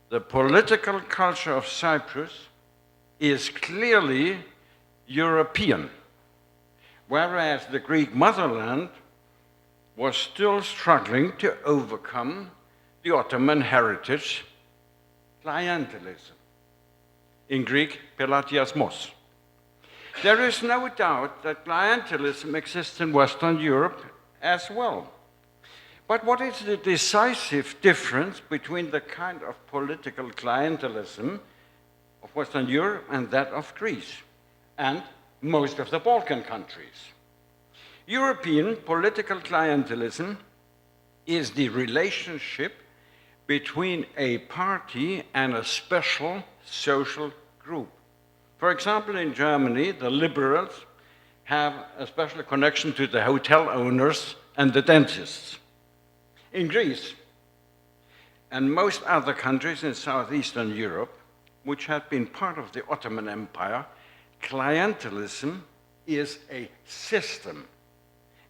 the political culture of Cyprus is clearly European, whereas the Greek motherland was still struggling to overcome the Ottoman heritage clientelism. In Greek, pelatiasmos. There is no doubt that clientelism exists in Western Europe as well. But what is the decisive difference between the kind of political clientelism of Western Europe and that of Greece and most of the Balkan countries? European political clientelism is the relationship between a party and a special social group. For example, in Germany, the liberals have a special connection to the hotel owners and the dentists. In Greece and most other countries in Southeastern Europe, which had been part of the Ottoman Empire, clientelism is a system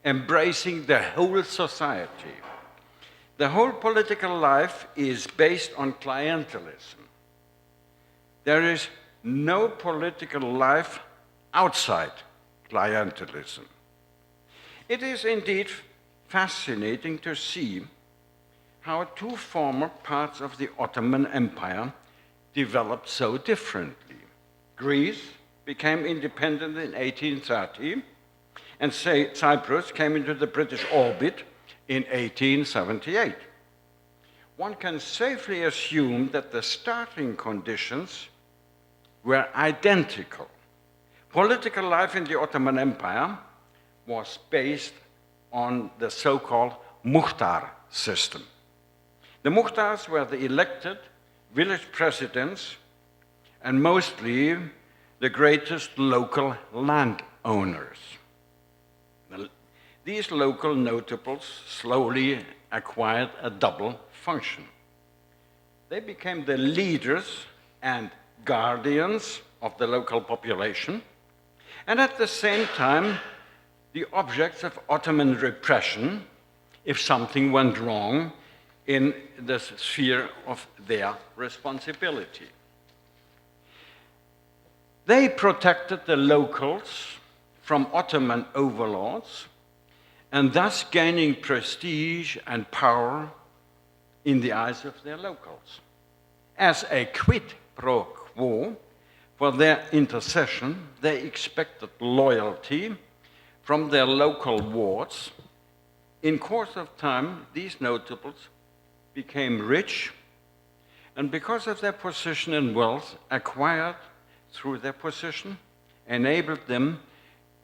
embracing the whole society. The whole political life is based on clientelism. There is no political life outside clientelism. It is indeed fascinating to see how two former parts of the Ottoman Empire developed so differently. Greece became independent in 1830, and Cyprus came into the British orbit in 1878. One can safely assume that the starting conditions were identical. Political life in the Ottoman Empire was based on the so-called muhtar system. The muhtars were the elected village presidents and mostly the greatest local landowners. These local notables slowly acquired a double function. They became the leaders and guardians of the local population, and at the same time, the objects of Ottoman repression if something went wrong in the sphere of their responsibility. They protected the locals from Ottoman overlords, and thus gaining prestige and power in the eyes of their locals. As a quid pro quo for their intercession, they expected loyalty from their local wards. In course of time, these notables became rich, and because of their position and wealth acquired through their position, enabled them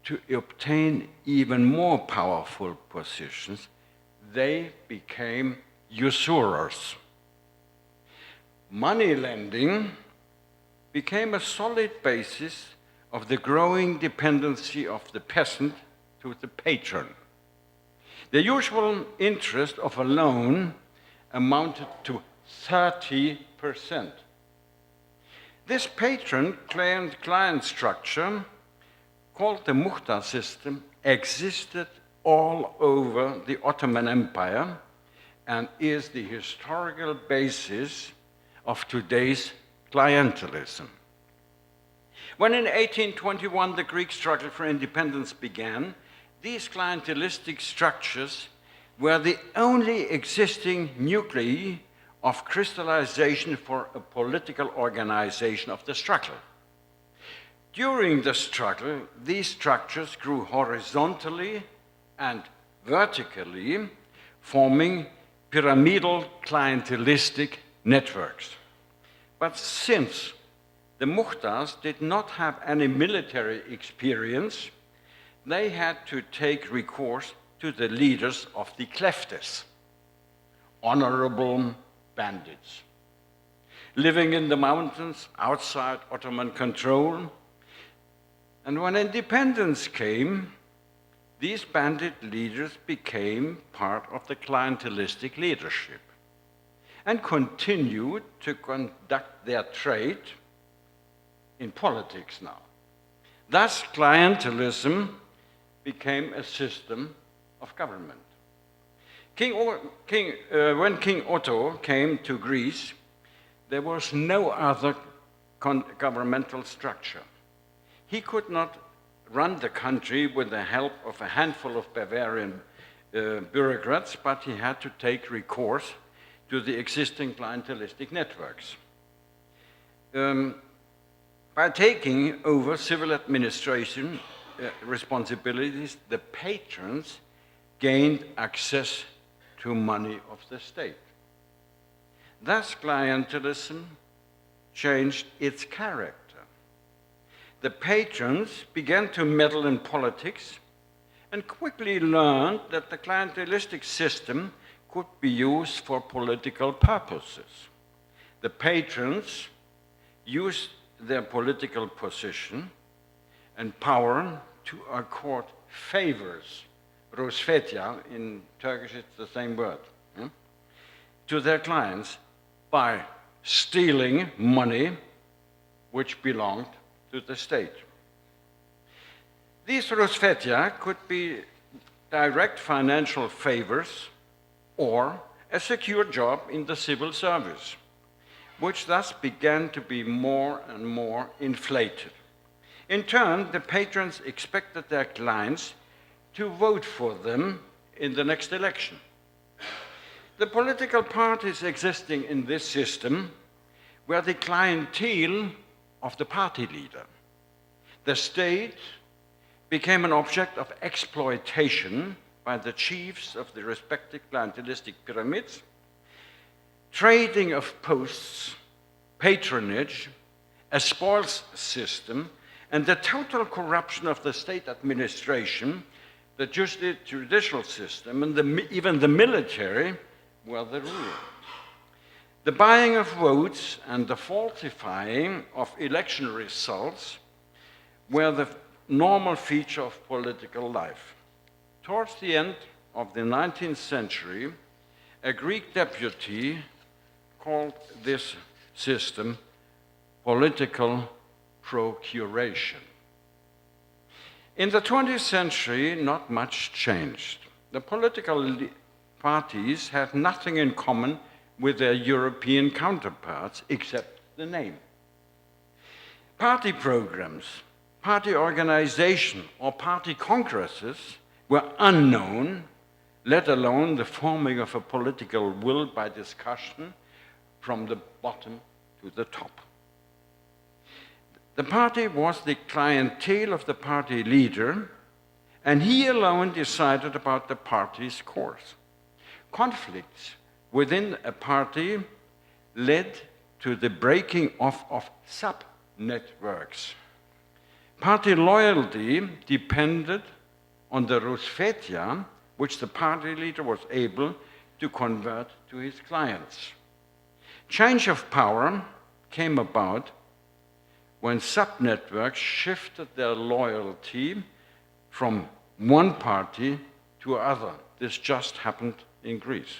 to obtain even more powerful positions. They became usurers. Money lending became a solid basis of the growing dependency of the peasant to the patron. The usual interest of a loan amounted to 30%. This patron-client structure, called the muhtar system, existed all over the Ottoman Empire and is the historical basis of today's clientelism. When in 1821 the Greek struggle for independence began, these clientelistic structures were the only existing nuclei of crystallization for a political organization of the struggle. During the struggle, these structures grew horizontally and vertically, forming pyramidal clientelistic networks. But since the muhtars did not have any military experience, they had to take recourse to the leaders of the kleftes, honorable bandits. Living in the mountains outside Ottoman control, and when independence came, these bandit leaders became part of the clientelistic leadership and continued to conduct their trade in politics now. Thus, clientelism became a system of government. When King Otto came to Greece, there was no other governmental structure. He could not run the country with the help of a handful of Bavarian bureaucrats, but he had to take recourse to the existing clientelistic networks. By taking over civil administration responsibilities, the patrons gained access to money of the state. Thus, clientelism changed its character. The patrons began to meddle in politics and quickly learned that the clientelistic system could be used for political purposes. The patrons used their political position and power to accord favors, rosfetya, in Turkish it's the same word, to their clients by stealing money which belonged to the state. These rosfetya could be direct financial favors or a secure job in the civil service, which thus began to be more and more inflated. In turn, the patrons expected their clients to vote for them in the next election. The political parties existing in this system were the clientele of the party leader. The state became an object of exploitation by the chiefs of the respective clientelistic pyramids. Trading of posts, patronage, a spoils system, and the total corruption of the state administration, the judicial system, and even the military were the rule. The buying of votes and the falsifying of election results were the normal feature of political life. Towards the end of the 19th century, a Greek deputy called this system political procuration. In the 20th century, not much changed. The political parties had nothing in common with their European counterparts except the name. Party programs, party organization, or party congresses were unknown, let alone the forming of a political will by discussion from the bottom to the top. The party was the clientele of the party leader, and he alone decided about the party's course. Conflicts within a party led to the breaking off of sub-networks. Party loyalty depended on the rosfetya, which the party leader was able to convert to his clients. Change of power came about when sub-networks shifted their loyalty from one party to another. This just happened in Greece.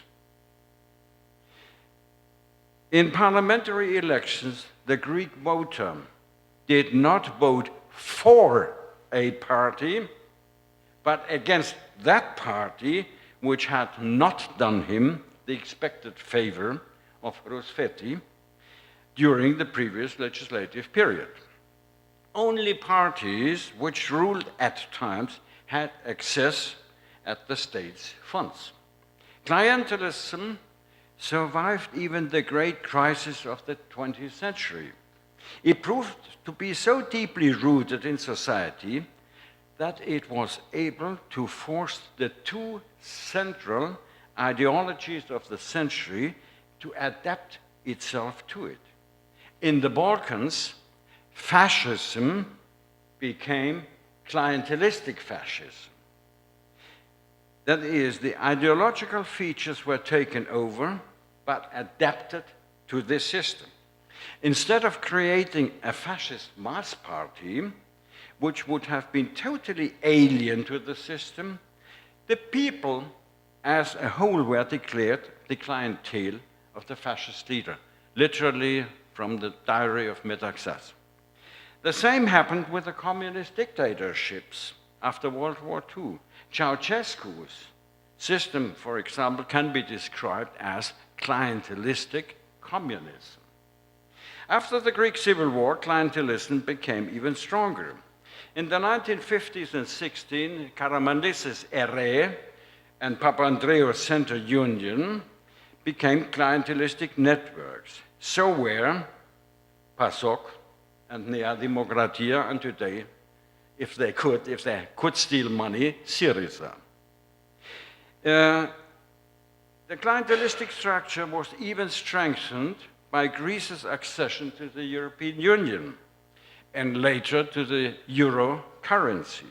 In parliamentary elections, the Greek voter did not vote for a party, but against that party which had not done him the expected favor of rosfeti during the previous legislative period. Only parties which ruled at times had access at the state's funds. Clientelism survived even the great crisis of the 20th century. It proved to be so deeply rooted in society that it was able to force the two central ideologies of the century to adapt itself to it. In the Balkans, fascism became clientelistic fascism. That is, the ideological features were taken over, but adapted to this system. Instead of creating a fascist mass party, which would have been totally alien to the system, the people as a whole were declared the clientele of the fascist leader, literally from the diary of Metaxas. The same happened with the communist dictatorships after World War II. Ceausescu's system, for example, can be described as clientelistic communism. After the Greek Civil War, clientelism became even stronger. In the 1950s and 60s, Karamanlis' ERE and Papandreou's Center Union became clientelistic networks. So were PASOK and Nea Demokratia, and today, if they could steal money, Syriza. The clientelistic structure was even strengthened by Greece's accession to the European Union and later to the euro currency.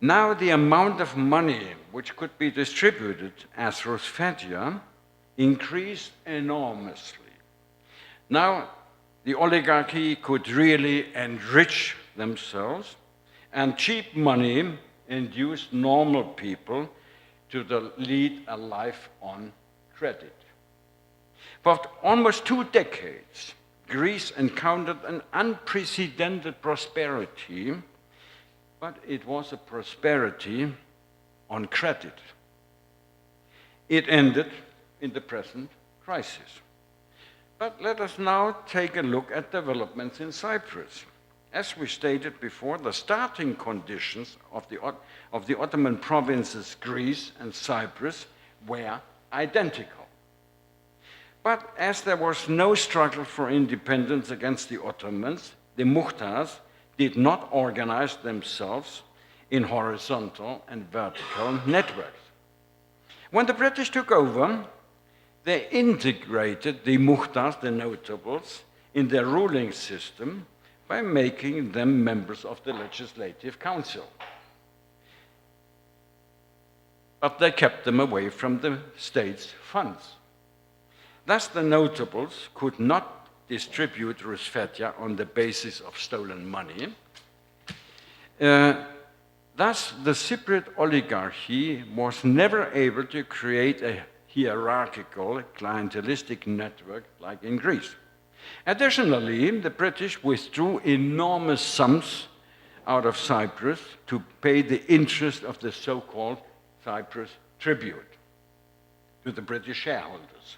Now the amount of money which could be distributed as Rusfetia increased enormously. Now the oligarchy could really enrich themselves, and cheap money induced normal people to lead a life on credit. For almost 2 decades, Greece encountered an unprecedented prosperity, but it was a prosperity on credit. It ended in the present crisis. But let us now take a look at developments in Cyprus. As we stated before, the starting conditions of the Ottoman provinces Greece and Cyprus were identical. But as there was no struggle for independence against the Ottomans, the Muhtars did not organize themselves in horizontal and vertical networks. When the British took over, they integrated the Muhtars, the notables, in their ruling system by making them members of the Legislative Council. But they kept them away from the state's funds. Thus, the notables could not distribute Rusfetia on the basis of stolen money. Thus, the Cypriot oligarchy was never able to create a hierarchical, clientelistic network like in Greece. Additionally, the British withdrew enormous sums out of Cyprus to pay the interest of the so-called Cyprus tribute to the British shareholders.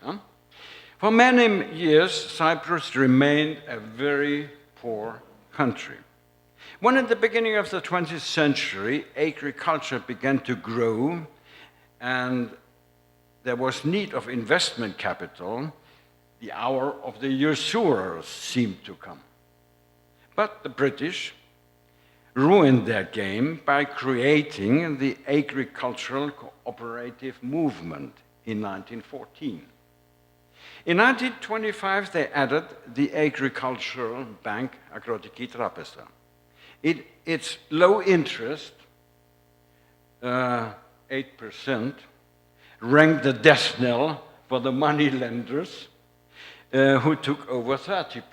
For many years, Cyprus remained a very poor country. When at the beginning of the 20th century, agriculture began to grow and there was need of investment capital, the hour of the usurers seemed to come. But the British ruined their game by creating the agricultural cooperative movement in 1914. In 1925, they added the agricultural bank Agrotiki Trapeza. Its low interest, 8%, rang the death knell for the money lenders who took over 30%.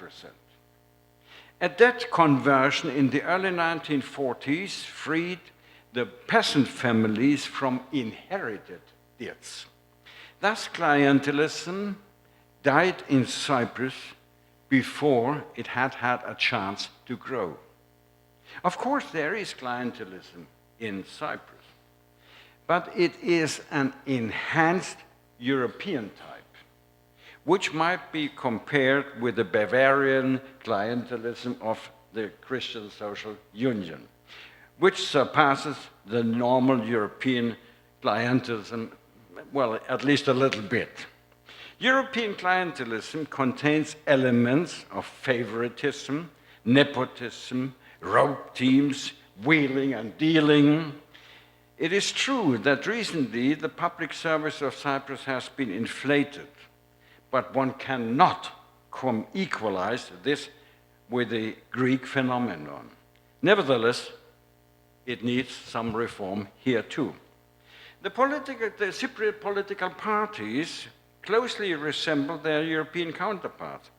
A debt conversion in the early 1940s freed the peasant families from inherited debts. Thus, clientelism died in Cyprus before it had had a chance to grow. Of course, there is clientelism in Cyprus, but it is an enhanced European type, which might be compared with the Bavarian clientelism of the Christian Social Union, which surpasses the normal European clientelism, well, at least a little bit. European clientelism contains elements of favoritism, nepotism, rope teams, wheeling and dealing. It is true that recently the public service of Cyprus has been inflated, but one cannot equalize this with the Greek phenomenon. Nevertheless, it needs some reform here too. The Cypriot political parties closely resemble their European counterparts.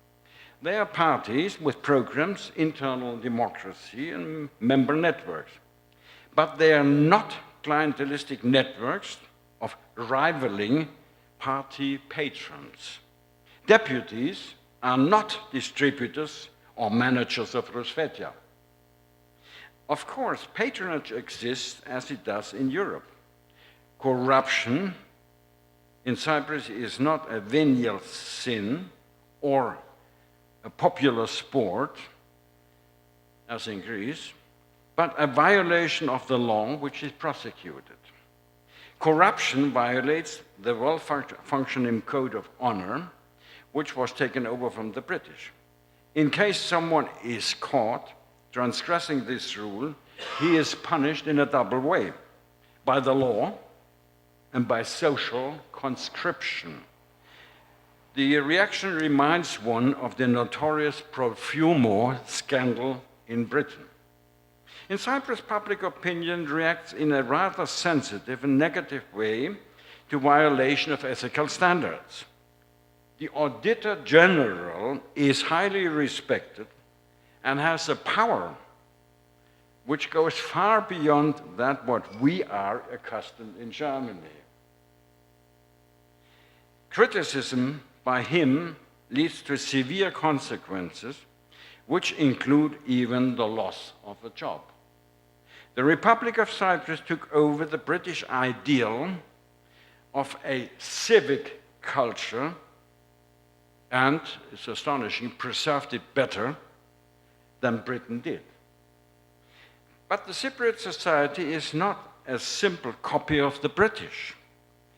They are parties with programs, internal democracy, and member networks. But they are not clientelistic networks of rivaling party patrons. Deputies are not distributors or managers of Rusfetia. Of course, patronage exists as it does in Europe. Corruption in Cyprus is not a venial sin or a popular sport, as in Greece, but a violation of the law which is prosecuted. Corruption violates the well-functioning code of honor, which was taken over from the British. In case someone is caught transgressing this rule, he is punished in a double way, by the law and by social conscription. The reaction reminds one of the notorious Profumo scandal in Britain. In Cyprus, public opinion reacts in a rather sensitive and negative way to violation of ethical standards. The Auditor General is highly respected and has a power which goes far beyond that what we are accustomed in Germany. Criticism by him leads to severe consequences, which include even the loss of a job. The Republic of Cyprus took over the British ideal of a civic culture and, it's astonishing, preserved it better than Britain did. But the Cypriot society is not a simple copy of the British.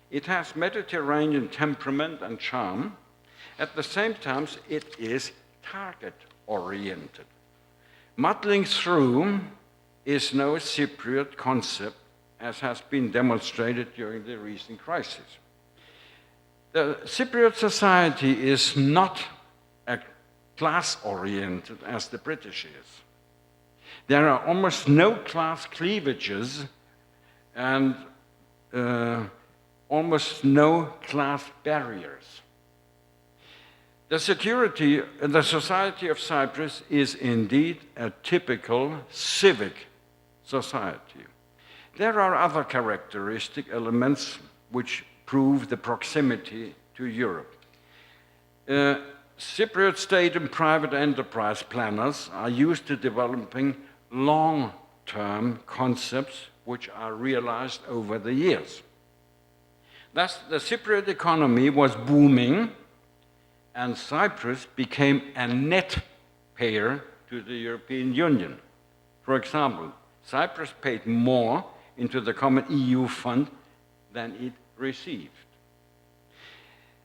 It has Mediterranean temperament and charm. At the same time, it is target-oriented. Muddling through is no Cypriot concept, as has been demonstrated during the recent crisis. The Cypriot society is not class-oriented as the British is. There are almost no class cleavages and almost no class barriers. The society of Cyprus is indeed a typical civic society. There are other characteristic elements which prove the proximity to Europe. Cypriot state and private enterprise planners are used to developing long-term concepts which are realized over the years. Thus, the Cypriot economy was booming, and Cyprus became a net payer to the European Union. For example, Cyprus paid more into the common EU fund than it received.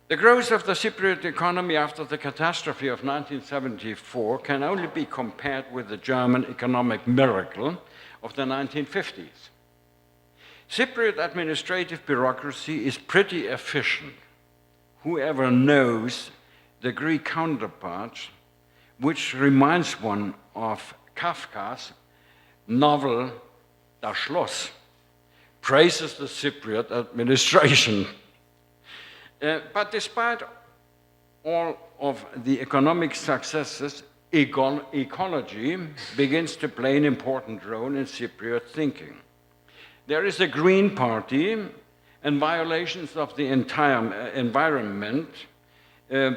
The growth of the Cypriot economy after the catastrophe of 1974 can only be compared with the German economic miracle of the 1950s. Cypriot administrative bureaucracy is pretty efficient. Whoever knows the Greek counterpart, which reminds one of Kafka's novel Das Schloss, praises the Cypriot administration. But despite all of the economic successes, ecology begins to play an important role in Cypriot thinking. There is a Green Party, and violations of the entire environment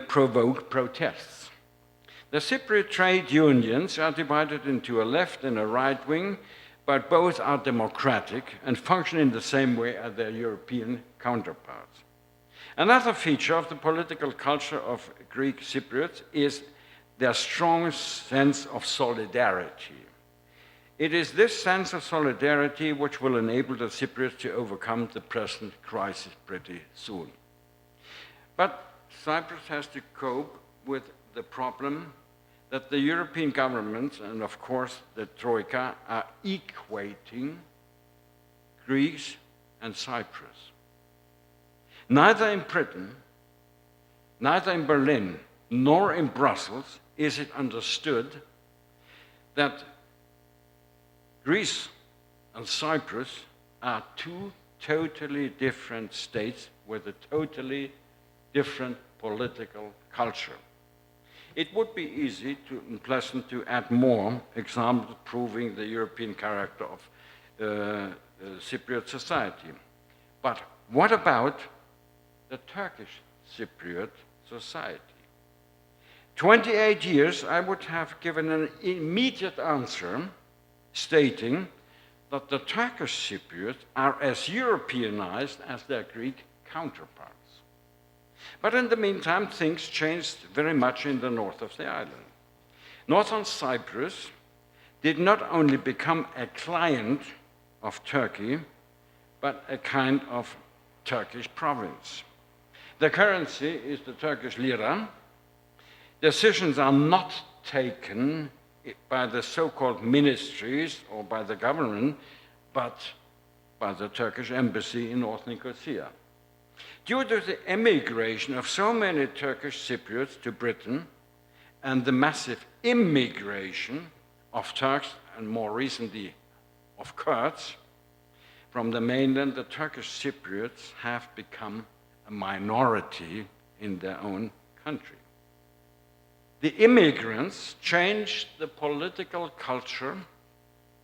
provoke protests. The Cypriot trade unions are divided into a left and a right wing, but both are democratic and function in the same way as their European counterparts. Another feature of the political culture of Greek Cypriots is their strong sense of solidarity. It is this sense of solidarity which will enable the Cypriots to overcome the present crisis pretty soon. But Cyprus has to cope with the problem that the European governments and, of course, the Troika are equating Greece and Cyprus. Neither in Britain, neither in Berlin, nor in Brussels is it understood that Greece and Cyprus are two totally different states with a totally different political culture. It would be easy and pleasant to add more examples proving the European character of Cypriot society. But what about the Turkish Cypriot society? 28 years, I would have given an immediate answer stating that the Turkish Cypriots are as Europeanized as their Greek counterparts. But in the meantime, things changed very much in the north of the island. Northern Cyprus did not only become a client of Turkey, but a kind of Turkish province. The currency is the Turkish lira. Decisions are not taken by the so-called ministries or by the government, but by the Turkish embassy in North Nicosia. Due to the emigration of so many Turkish Cypriots to Britain and the massive immigration of Turks and more recently of Kurds from the mainland, the Turkish Cypriots have become a minority in their own country. The immigrants changed the political culture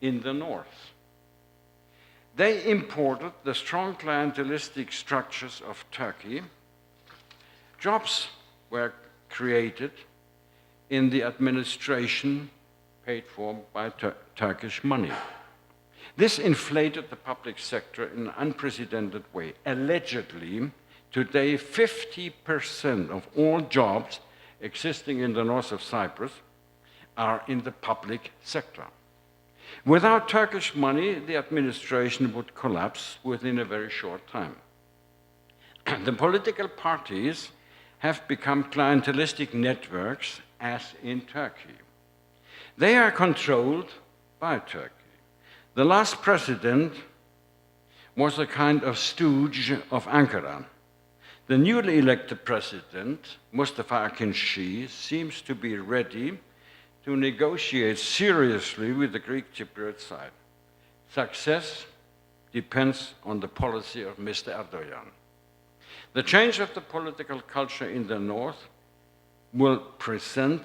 in the north. They imported the strong clientelistic structures of Turkey. Jobs were created in the administration paid for by Turkish money. This inflated the public sector in an unprecedented way. Allegedly, today 50% of all jobs existing in the north of Cyprus are in the public sector. Without Turkish money, the administration would collapse within a very short time. The political parties have become clientelistic networks, as in Turkey. They are controlled by Turkey. The last president was a kind of stooge of Ankara. The newly elected president, Mustafa Akinci, seems to be ready to negotiate seriously with the Greek Cypriot side. Success depends on the policy of Mr. Erdogan. The change of the political culture in the north will present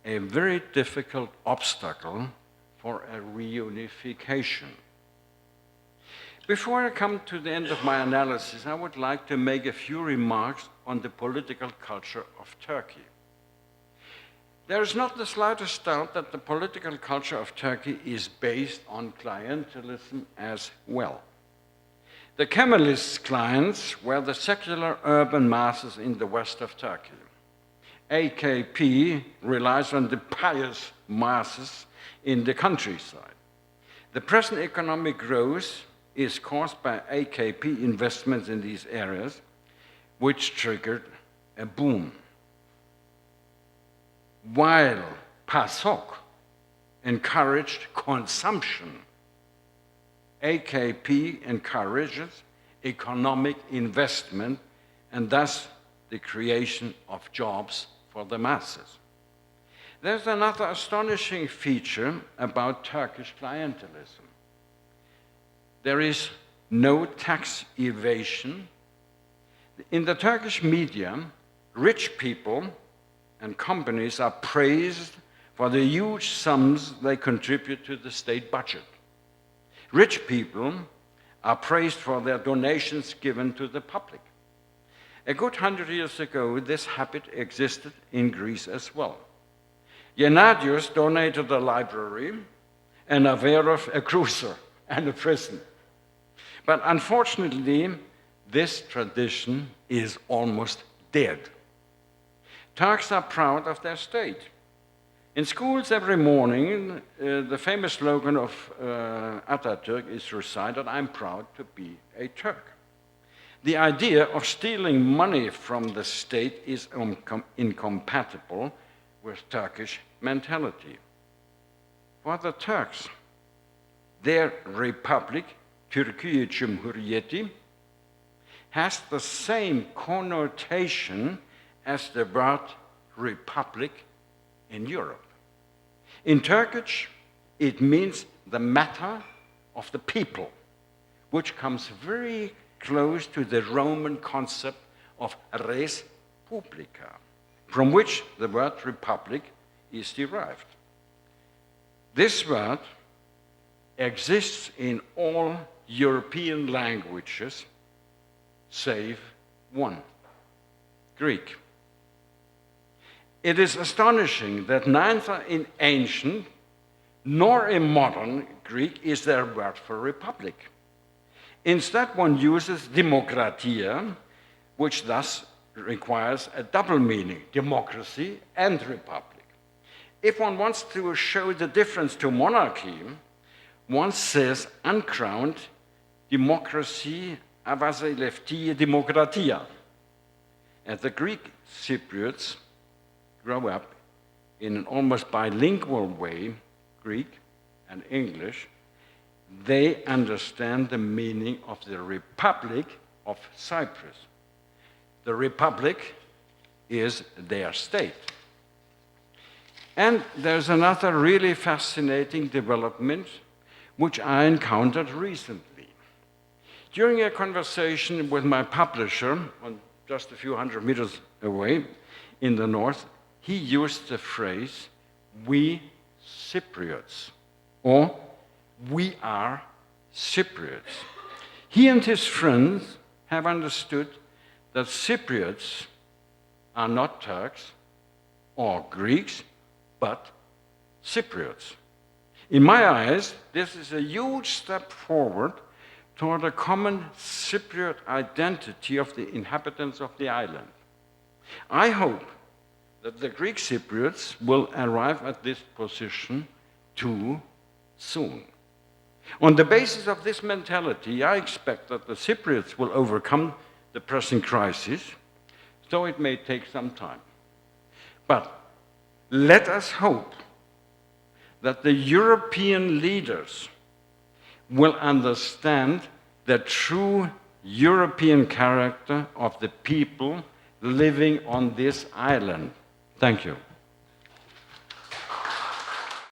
a very difficult obstacle for a reunification. Before I come to the end of my analysis, I would like to make a few remarks on the political culture of Turkey. There is not the slightest doubt that the political culture of Turkey is based on clientelism as well. The Kemalist clients were the secular urban masses in the west of Turkey. AKP relies on the pious masses in the countryside. The present economic growth is caused by AKP investments in these areas, which triggered a boom. While PASOK encouraged consumption, AKP encourages economic investment and thus the creation of jobs for the masses. There's another astonishing feature about Turkish clientelism. There is no tax evasion. In the Turkish media, rich people and companies are praised for the huge sums they contribute to the state budget. Rich people are praised for their donations given to the public. A good 100 years ago, this habit existed in Greece as well. Gennadios donated a library, and Averov a cruiser and a prison. But unfortunately, this tradition is almost dead. Turks are proud of their state. In schools every morning, the famous slogan of Atatürk is recited, "I'm proud to be a Turk." The idea of stealing money from the state is incompatible with Turkish mentality. For the Turks, their republic, Türkiye Cumhuriyeti, has the same connotation as the word republic in Europe. In Turkish, it means the matter of the people, which comes very close to the Roman concept of res publica, from which the word republic is derived. This word exists in all European languages, save one, Greek. It is astonishing that neither in ancient nor in modern Greek is there a word for republic. Instead, one uses demokratia, which thus requires a double meaning, democracy and republic. If one wants to show the difference to monarchy, one says uncrowned democracy avasilefti demokratia. And the Greek Cypriots grow up in an almost bilingual way, Greek and English. They understand the meaning of the Republic of Cyprus. The Republic is their state. And there's another really fascinating development which I encountered recently. During a conversation with my publisher, on just a few hundred meters away in the north, he used the phrase, "we Cypriots," or "we are Cypriots." He and his friends have understood that Cypriots are not Turks or Greeks, but Cypriots. In my eyes, this is a huge step forward toward a common Cypriot identity of the inhabitants of the island. I hope that the Greek Cypriots will arrive at this position too soon. On the basis of this mentality, I expect that the Cypriots will overcome the pressing crisis, though it may take some time. But let us hope that the European leaders will understand the true European character of the people living on this island. Thank you.